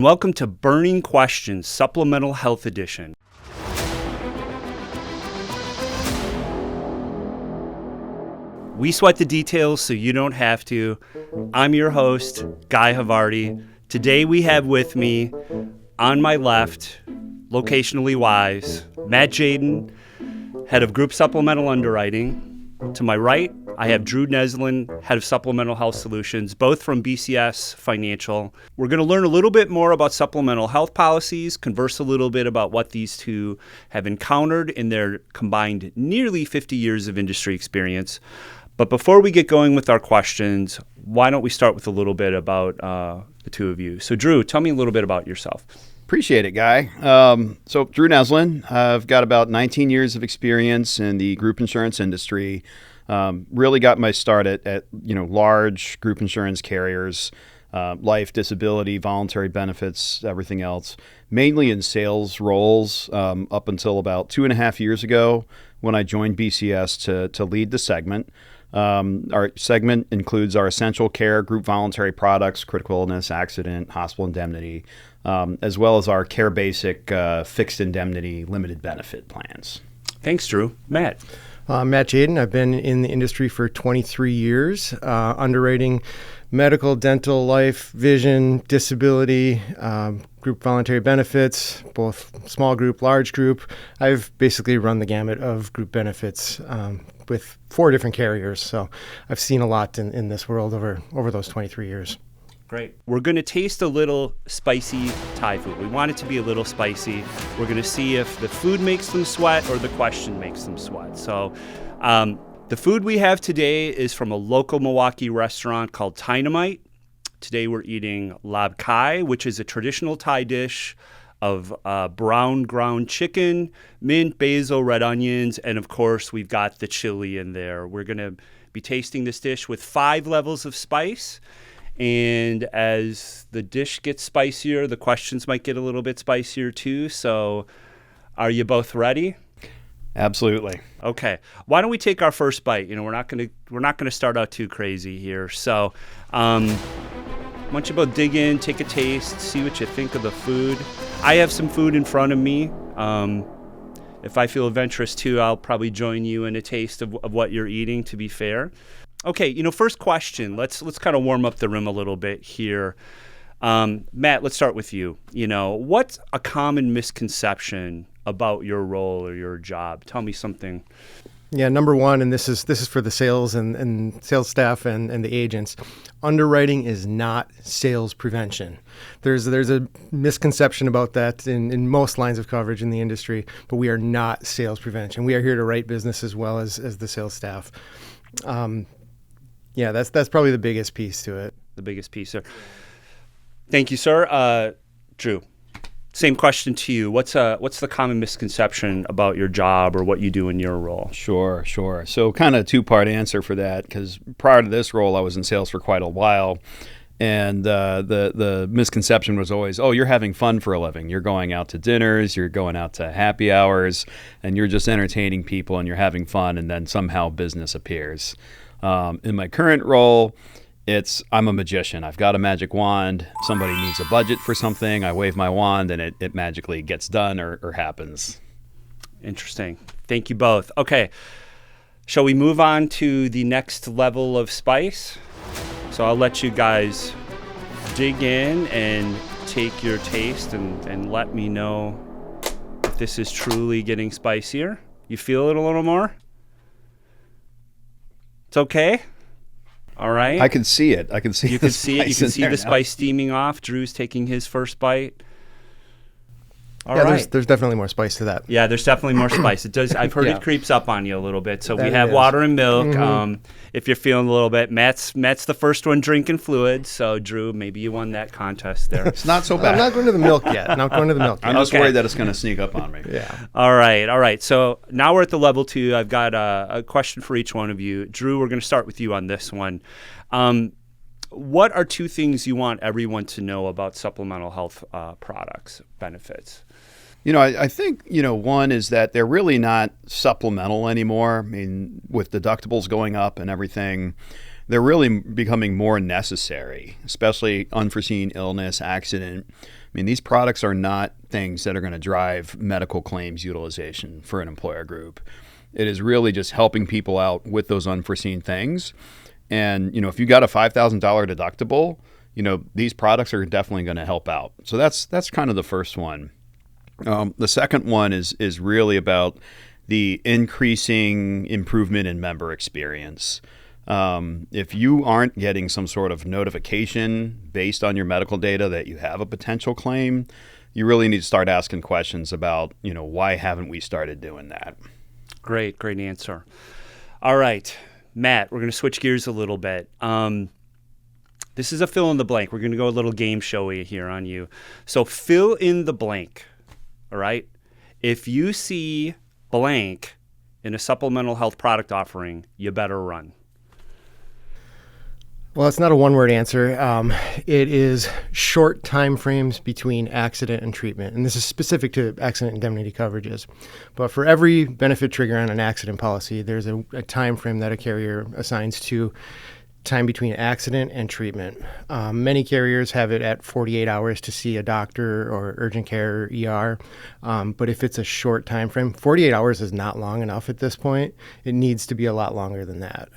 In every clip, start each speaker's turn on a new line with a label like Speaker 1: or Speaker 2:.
Speaker 1: Welcome to Burning Questions, Supplemental Health Edition. We sweat the details so you don't have to. I'm your host, Guy Havarti. Today we have with me, on my left, locationally wise, Matt Jadin, head of Group Supplemental Underwriting. To my right, I have Drew Neslin, head of Supplemental Health Solutions, both from BCS Financial. We're going to learn a little bit more about supplemental health policies, converse a little bit about what these two have encountered in their combined nearly 50 years of industry experience. But before we get going with our questions, why don't we start with a little bit about the two of you? So Drew, tell me a little bit about yourself.
Speaker 2: Appreciate it, Guy. So Drew Neslin, I've got about 19 years of experience in the group insurance industry. Really got my start at large group insurance carriers, life, disability, voluntary benefits, everything else, mainly in sales roles up until about 2.5 years ago when I joined BCS to lead the segment. Our segment includes our essential care, group voluntary products, critical illness, accident, hospital indemnity, as well as our care basic fixed indemnity limited benefit plans.
Speaker 1: Thanks, Drew. Matt.
Speaker 3: Matt Jadin. I've been in the industry for 23 years, underwriting medical, dental, life, vision, disability, group voluntary benefits, both small group, large group. I've basically run the gamut of group benefits with 4 different carriers. So I've seen a lot in this world over those 23 years.
Speaker 1: Great. We're going to taste a little spicy Thai food. We want it to be a little spicy. We're going to see if the food makes them sweat or the question makes them sweat. So the food we have today is from a local Milwaukee restaurant called Dynamite. Today we're eating lab kai, which is a traditional Thai dish of brown ground chicken, mint, basil, red onions, and of course we've got the chili in there. We're going to be tasting this dish with 5 levels of spice. And as the dish gets spicier, the questions might get a little bit spicier too. So are you both ready?
Speaker 2: Absolutely.
Speaker 1: Okay. Why don't we take our first bite? We're not gonna start out too crazy here. So why don't you both dig in, take a taste, see what you think of the food. I have some food in front of me. If I feel adventurous too, I'll probably join you in a taste of what you're eating, to be fair. Okay, first question. Let's kind of warm up the room a little bit here. Matt, let's start with you. What's a common misconception about your role or your job? Tell me something.
Speaker 3: Yeah, number one, and this is for the sales and sales staff and the agents. Underwriting is not sales prevention. There's a misconception about that in most lines of coverage in the industry, but we are not sales prevention. We are here to write business as well as the sales staff. Yeah, that's probably the biggest piece to it.
Speaker 1: The biggest piece, sir. Thank you, sir. Drew, same question to you. What's the common misconception about your job or what you do in your role?
Speaker 2: Sure. So kind of 2-part answer for that, because prior to this role, I was in sales for quite a while. And the misconception was always, oh, you're having fun for a living. You're going out to dinners, you're going out to happy hours, and you're just entertaining people and you're having fun, and then somehow business appears. In my current role, I'm a magician. I've got a magic wand. Somebody needs a budget for something. I wave my wand and it magically gets done or happens.
Speaker 1: Interesting. Thank you both. Okay. Shall we move on to the next level of spice? So I'll let you guys dig in and take your taste and let me know if this is truly getting spicier. You feel it a little more? It's okay? All right.
Speaker 2: I can see it.
Speaker 1: You can see it. You can see the spice steaming off. Drew's taking his first bite. All right.
Speaker 3: There's definitely more spice to that.
Speaker 1: Yeah, there's definitely more spice. It does. I've heard it creeps up on you a little bit. So we have water and milk. Mm-hmm. If you're feeling a little bit, Matt's the first one drinking fluids. So Drew, maybe you won that contest there.
Speaker 2: It's not so bad.
Speaker 3: I'm not going to the milk yet. I'm
Speaker 2: just worried that it's going to sneak up on me.
Speaker 3: Yeah.
Speaker 1: All right. So now we're at the level 2. I've got a question for each one of you. Drew, we're going to start with you on this one. What are 2 things you want everyone to know about supplemental health products, benefits?
Speaker 2: I think, one is that they're really not supplemental anymore. I mean, with deductibles going up and everything, they're really becoming more necessary, especially unforeseen illness, accident. mean, these products are not things that are going to drive medical claims utilization for an employer group. It is really just helping people out with those unforeseen things. And, if you got a $5,000 deductible, these products are definitely going to help out. So that's kind of the first one. The second one is really about the increasing improvement in member experience. If you aren't getting some sort of notification based on your medical data that you have a potential claim, you really need to start asking questions about, why haven't we started doing that?
Speaker 1: Great answer. All right, Matt, we're going to switch gears a little bit. This is a fill in the blank. We're going to go a little game showy here on you. So fill in the blank, all right? If you see blank in a supplemental health product offering, you better run.
Speaker 3: Well, it's not a one-word answer. It is short time frames between accident and treatment. And this is specific to accident indemnity coverages. But for every benefit trigger on an accident policy, there's a time frame that a carrier assigns to time between accident and treatment. Many carriers have it at 48 hours to see a doctor or urgent care or ER. But if it's a short time frame, 48 hours is not long enough at this point. It needs to be a lot longer than that.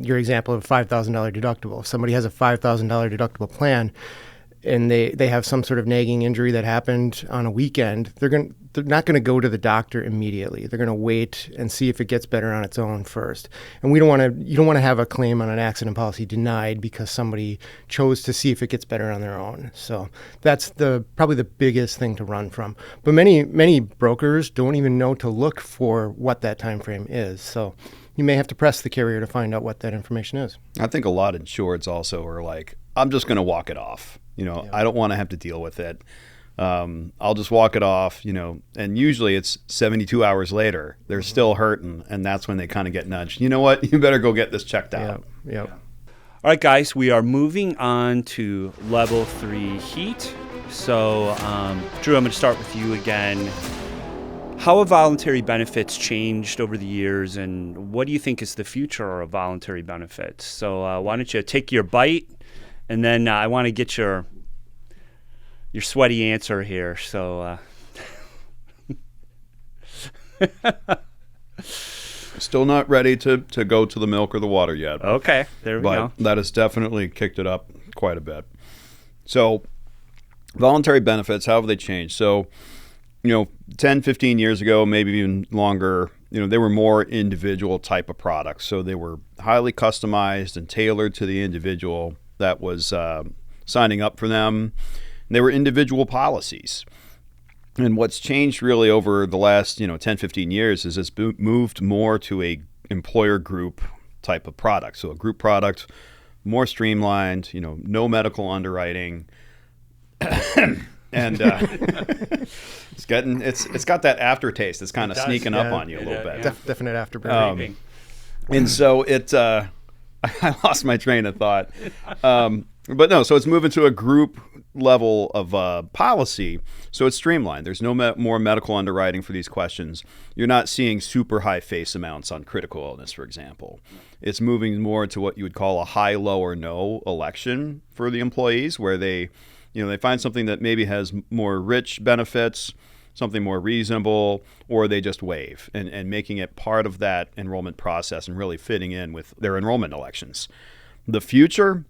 Speaker 3: Your example of a $5,000 deductible. If somebody has a $5,000 deductible plan and they have some sort of nagging injury that happened on a weekend, they're not going to go to the doctor immediately. They're going to wait and see if it gets better on its own first. And you don't want to have a claim on an accident policy denied because somebody chose to see if it gets better on their own. So that's probably the biggest thing to run from. But many brokers don't even know to look for what that time frame is. So you may have to press the carrier to find out what that information is.
Speaker 2: I think a lot of insureds also are like, I'm just going to walk it off. I don't want to have to deal with it. I'll just walk it off, and usually it's 72 hours later, they're still hurting. And that's when they kind of get nudged. You know what? You better go get this checked out.
Speaker 3: Yep.
Speaker 1: All right, guys, we are moving on to level 3 heat. So, Drew, I'm going to start with you again. How have voluntary benefits changed over the years, and what do you think is the future of voluntary benefits? So why don't you take your bite, and then I want to get your sweaty answer here. So
Speaker 2: still not ready to go to the milk or the water yet.
Speaker 1: Okay, there we go.
Speaker 2: That has definitely kicked it up quite a bit. So voluntary benefits, how have they changed? So 10, 15 years ago, maybe even longer, they were more individual type of products. So they were highly customized and tailored to the individual that was signing up for them. They were individual policies. And what's changed really over the last 10, 15 years is it's moved more to a employer group type of product. So a group product, more streamlined, no medical underwriting. And it's got that aftertaste. It's kind of sneaking up on you a little bit.
Speaker 3: Definite afterburn.
Speaker 2: And so I lost my train of thought. But no, so it's moving to a group level of policy. So it's streamlined. There's no more medical underwriting for these questions. You're not seeing super high face amounts on critical illness, for example. It's moving more to what you would call a high, low, or no election for the employees, where they find something that maybe has more rich benefits, something more reasonable, or they just waive and making it part of that enrollment process and really fitting in with their enrollment elections. The future,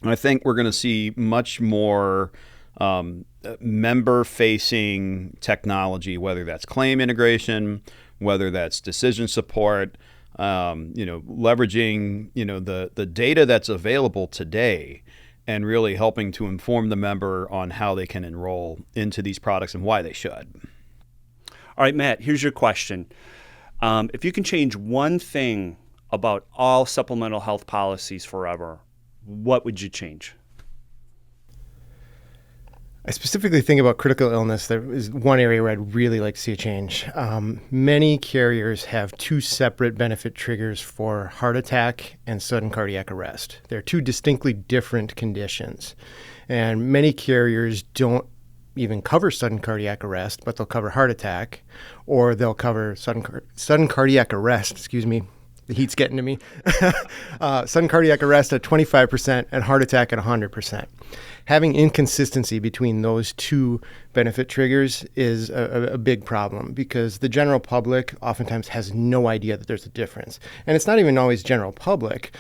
Speaker 2: I think we're going to see much more member-facing technology, whether that's claim integration, whether that's decision support, leveraging the data that's available today, and really helping to inform the member on how they can enroll into these products and why they should.
Speaker 1: All right, Matt, here's your question. If you can change one thing about all supplemental health policies forever, what would you change?
Speaker 3: I specifically think about critical illness. There is one area where I'd really like to see a change. Many carriers have two separate benefit triggers for heart attack and sudden cardiac arrest. They're two distinctly different conditions. And many carriers don't even cover sudden cardiac arrest, but they'll cover heart attack, or they'll cover sudden cardiac arrest, the heat's getting to me, sudden cardiac arrest at 25% and heart attack at 100%. having inconsistency between those two benefit triggers is a big problem, because the general public oftentimes has no idea that there's a difference. And it's not even always general public.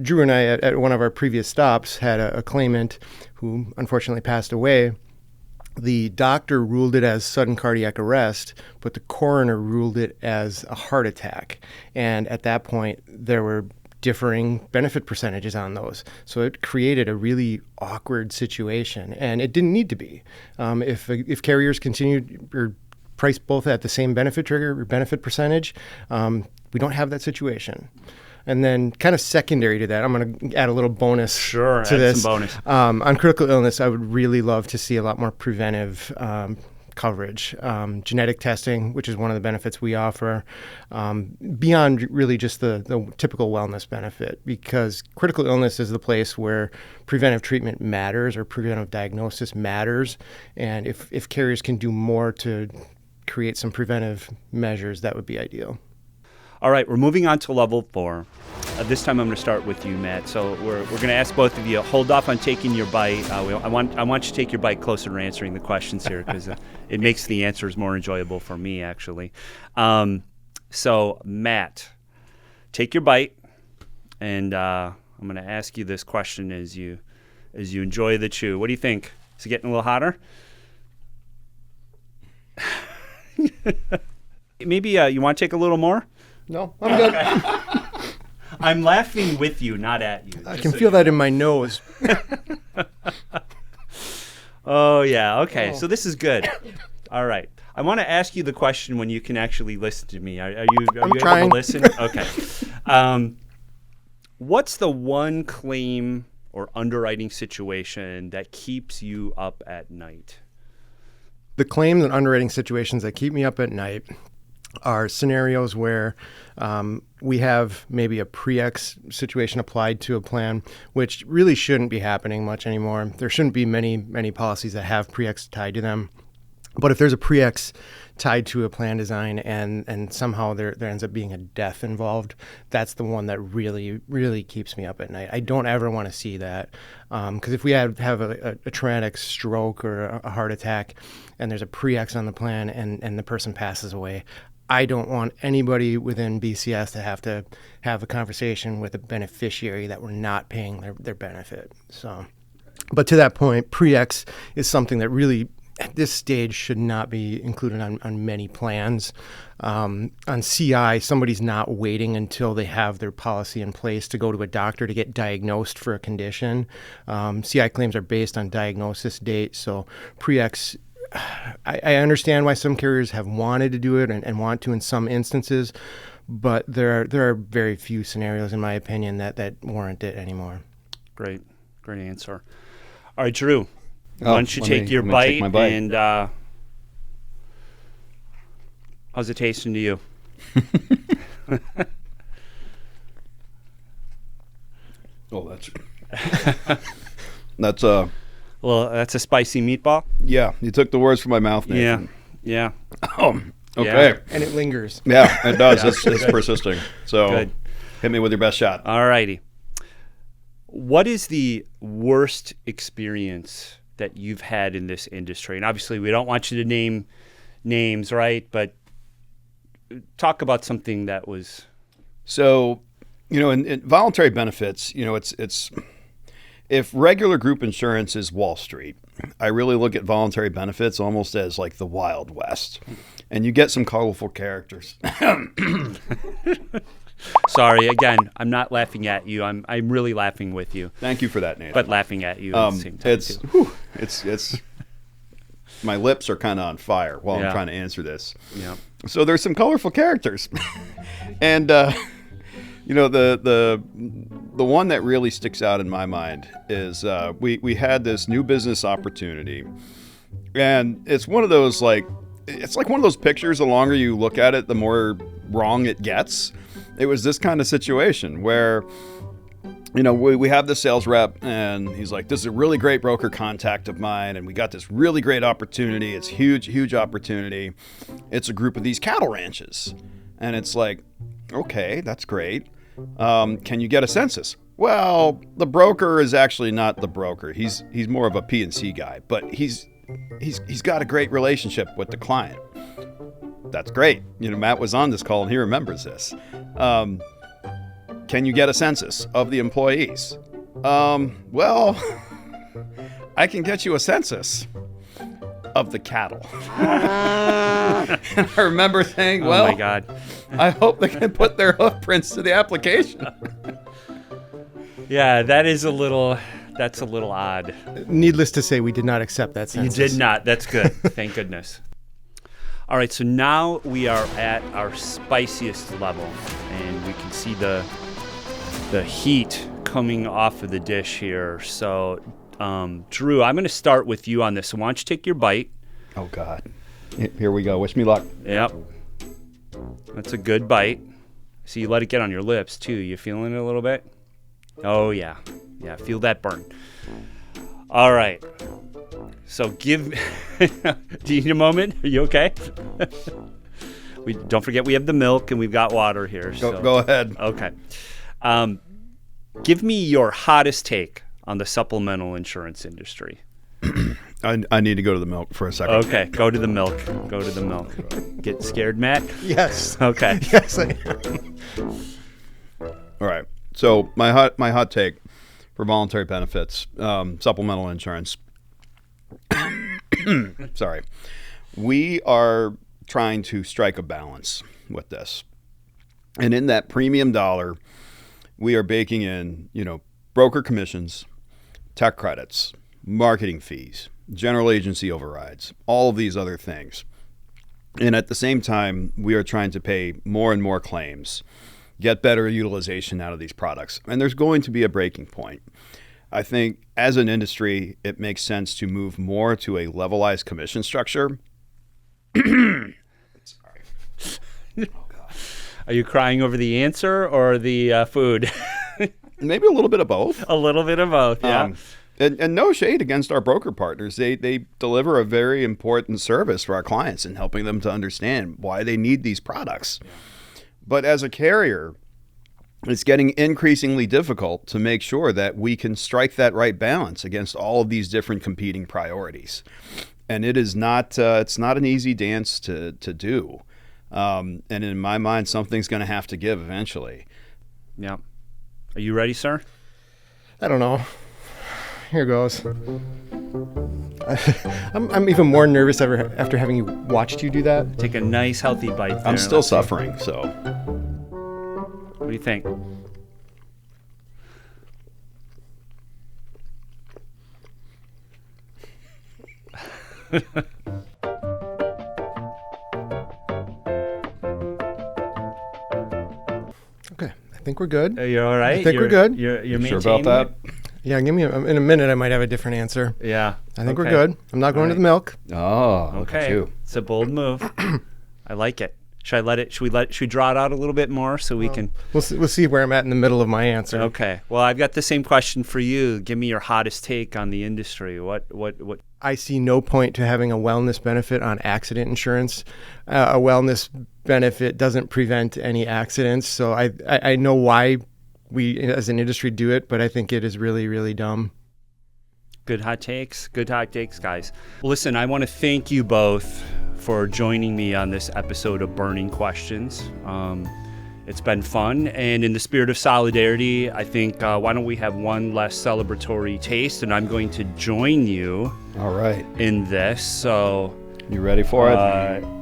Speaker 3: Drew and I, at one of our previous stops, had a claimant who unfortunately passed away. The doctor ruled it as sudden cardiac arrest, but the coroner ruled it as a heart attack. And at that point, there were differing benefit percentages on those. So it created a really awkward situation, and it didn't need to be. If carriers continued or priced both at the same benefit trigger or benefit percentage, we don't have that situation. And then kind of secondary to that, I'm going to add a little bonus to this.
Speaker 1: Some bonus.
Speaker 3: On critical illness, I would really love to see a lot more preventive coverage. Genetic testing, which is one of the benefits we offer, beyond really just the typical wellness benefit, because critical illness is the place where preventive treatment matters, or preventive diagnosis matters. And if carriers can do more to create some preventive measures, that would be ideal.
Speaker 1: All right, we're moving on to level 4. This time I'm going to start with you, Matt. So we're going to ask both of you, hold off on taking your bite. I want you to take your bite closer to answering the questions here, because it makes the answers more enjoyable for me, actually. So Matt, take your bite, and I'm going to ask you this question as you enjoy the chew. What do you think? Is it getting a little hotter? Maybe you want to take a little more?
Speaker 3: No, I'm good.
Speaker 1: I'm laughing with you, not at you.
Speaker 3: I can feel that in my nose.
Speaker 1: Oh, yeah. Okay. So this is good. All right. I want to ask you the question when you can actually listen to me. Are you able to listen? Okay. What's the one claim or underwriting situation that keeps you up at night?
Speaker 3: The claims and underwriting situations that keep me up at night are scenarios where we have maybe a pre-X situation applied to a plan, which really shouldn't be happening much anymore. There shouldn't be many policies that have pre-X tied to them. But if there's a pre-X tied to a plan design and somehow there ends up being a death involved, that's the one that really keeps me up at night. I don't ever want to see that, because if we have a traumatic stroke or a heart attack and there's a pre-X on the plan and the person passes away, I don't want anybody within BCS to have a conversation with a beneficiary that we're not paying their benefit. So, but to that point, pre-X is something that really at this stage should not be included on many plans. On CI, somebody's not waiting until they have their policy in place to go to a doctor to get diagnosed for a condition. CI claims are based on diagnosis date, so pre-X, I understand why some carriers have wanted to do it and want to in some instances, but there are very few scenarios, in my opinion, that warrant it anymore.
Speaker 1: Great answer. All right, Drew, why don't you take your bite, and how's it tasting to you?
Speaker 2: Oh, that's
Speaker 1: Well, that's a spicy meatball.
Speaker 2: Yeah, you took the words from my mouth, Nathan.
Speaker 1: Yeah.
Speaker 2: Okay.
Speaker 1: Yeah.
Speaker 3: And it lingers.
Speaker 2: Yeah, it does. It's persisting. So
Speaker 1: Good.
Speaker 2: Hit me with your best shot.
Speaker 1: All righty. What is the worst experience that you've had in this industry? And obviously, we don't want you to name names, right? But talk about something that was...
Speaker 2: So, in voluntary benefits, it's if regular group insurance is Wall Street, I really look at voluntary benefits almost as like the Wild West. And you get some colorful characters.
Speaker 1: Sorry, again, I'm not laughing at you. I'm really laughing with you.
Speaker 2: Thank you for that, Nathan.
Speaker 1: But laughing at you at the same time,
Speaker 2: it's my lips are kind of on fire while I'm trying to answer this.
Speaker 1: Yeah.
Speaker 2: So there's some colorful characters. And the one that really sticks out in my mind is we had this new business opportunity, and it's one of those it's like one of those pictures. The longer you look at it, the more wrong it gets. It was this kind of situation where we have the sales rep, and he's like, this is a really great broker contact of mine, and we got this really great opportunity. It's huge opportunity. It's a group of these cattle ranches, and it's like, okay, that's great. Can you get a census? Well, the broker is actually not the broker. He's more of a P&C guy, but he's got a great relationship with the client. That's great. Matt was on this call and he remembers this. Can you get a census of the employees? Well, I can get you a census of the cattle. And I remember saying, well,
Speaker 1: oh my God.
Speaker 2: I hope they can put their hoof prints to the application.
Speaker 1: Yeah, that's a little odd.
Speaker 3: Needless to say, we did not accept that census.
Speaker 1: You did not. That's good. Thank goodness. All right, so now we are at our spiciest level, and we can see the heat coming off of the dish here. So, Drew, I'm going to start with you on this. So why don't you take your bite?
Speaker 2: Oh, God. Here we go. Wish me luck.
Speaker 1: Yep. That's a good bite. So you let it get on your lips, too. You feeling it a little bit? Oh, yeah. Yeah, feel that burn. All right. So do you need a moment? Are you okay? Don't forget we have the milk and we've got water here.
Speaker 2: Go ahead.
Speaker 1: Okay. Give me your hottest take on the supplemental insurance industry.
Speaker 2: I need to go to the milk for a second.
Speaker 1: Okay, go to the milk. Go to the milk. Get scared, Matt?
Speaker 3: Yes.
Speaker 1: Okay.
Speaker 3: Yes, I am.
Speaker 2: All right. So my hot take for voluntary benefits, supplemental insurance. Sorry. We are trying to strike a balance with this. And in that premium dollar, we are baking in, broker commissions, tech credits, marketing fees, general agency overrides, all of these other things. And at the same time, we are trying to pay more and more claims, get better utilization out of these products. And there's going to be a breaking point. I think as an industry, it makes sense to move more to a levelized commission structure. Sorry. Oh, God.
Speaker 1: Are you crying over the answer or the food?
Speaker 2: Maybe a little bit of both.
Speaker 1: A little bit of both, yeah.
Speaker 2: And no shade against our broker partners. They deliver a very important service for our clients in helping them to understand why they need these products. Yeah. But as a carrier, it's getting increasingly difficult to make sure that we can strike that right balance against all of these different competing priorities. And it is not it's not an easy dance to do. And in my mind, something's going to have to give eventually.
Speaker 1: Yeah. Are you ready, sir?
Speaker 3: I don't know. Here goes. I'm even more nervous after having watched you do that.
Speaker 1: Take a nice, healthy bite there.
Speaker 2: I'm still suffering, so.
Speaker 1: What do you think?
Speaker 3: Okay, I think we're good.
Speaker 1: Are you all right?
Speaker 3: I think we're good.
Speaker 1: You're
Speaker 2: sure about that?
Speaker 3: Yeah, give me in a minute. I might have a different answer.
Speaker 1: Yeah.
Speaker 3: I think we're good. I'm not going to the milk.
Speaker 2: Oh,
Speaker 1: okay. It's a bold move. I like it. Should we draw it out a little bit more so we can?
Speaker 3: We'll see where I'm at in the middle of my answer.
Speaker 1: Okay. Well, I've got the same question for you. Give me your hottest take on the industry. What?
Speaker 3: I see no point to having a wellness benefit on accident insurance. A wellness benefit doesn't prevent any accidents. So I know why we as an industry do it, but I think it is really, really dumb.
Speaker 1: Good hot takes, guys. Listen, I want to thank you both for joining me on this episode of Burning Questions. It's been fun, and in the spirit of solidarity, I think why don't we have one less celebratory taste, and I'm going to join you.
Speaker 2: All right.
Speaker 1: In this, so.
Speaker 2: You ready for it?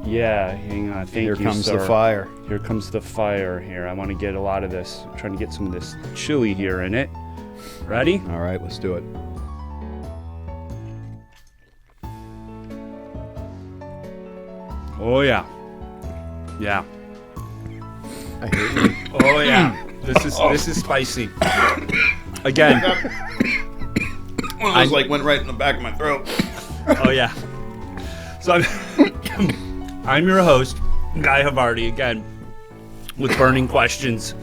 Speaker 1: Yeah, hang on. Thank you,
Speaker 2: Here comes
Speaker 1: sir.
Speaker 2: the fire.
Speaker 1: Here comes the fire here. I want to get a lot of this. I'm trying to get some of this chili here in it. Ready?
Speaker 2: All right, let's do it.
Speaker 1: Oh, yeah. Yeah.
Speaker 3: I hate you.
Speaker 1: Oh, yeah. This is spicy. Again.
Speaker 2: One of those went right in the back of my throat.
Speaker 1: Oh, yeah. So I'm your host, Guy Havarti, again, with Burning Questions.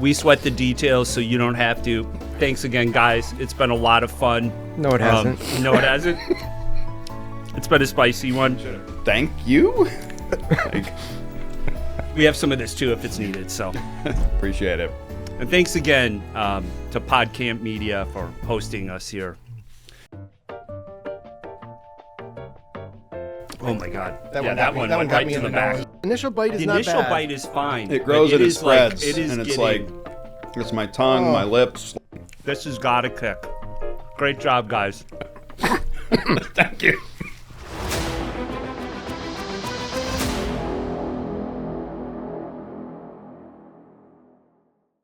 Speaker 1: We sweat the details so you don't have to. Thanks again, guys. It's been a lot of fun.
Speaker 3: No, it hasn't.
Speaker 1: No, it hasn't. It's been a spicy one.
Speaker 2: Thank you.
Speaker 1: We have some of this, too, if it's needed. So
Speaker 2: appreciate it.
Speaker 1: And thanks again to PodCamp Media for hosting us here. Oh my God! That one went right to the back.
Speaker 3: Initial bite is
Speaker 1: The
Speaker 3: not
Speaker 1: initial
Speaker 3: bad.
Speaker 1: bite is fine.
Speaker 2: It grows
Speaker 1: but
Speaker 2: and it spreads,
Speaker 1: Like, it is
Speaker 2: and it's
Speaker 1: getting,
Speaker 2: like it's my tongue, my lips.
Speaker 1: This has got to kick. Great job, guys.
Speaker 2: Thank you.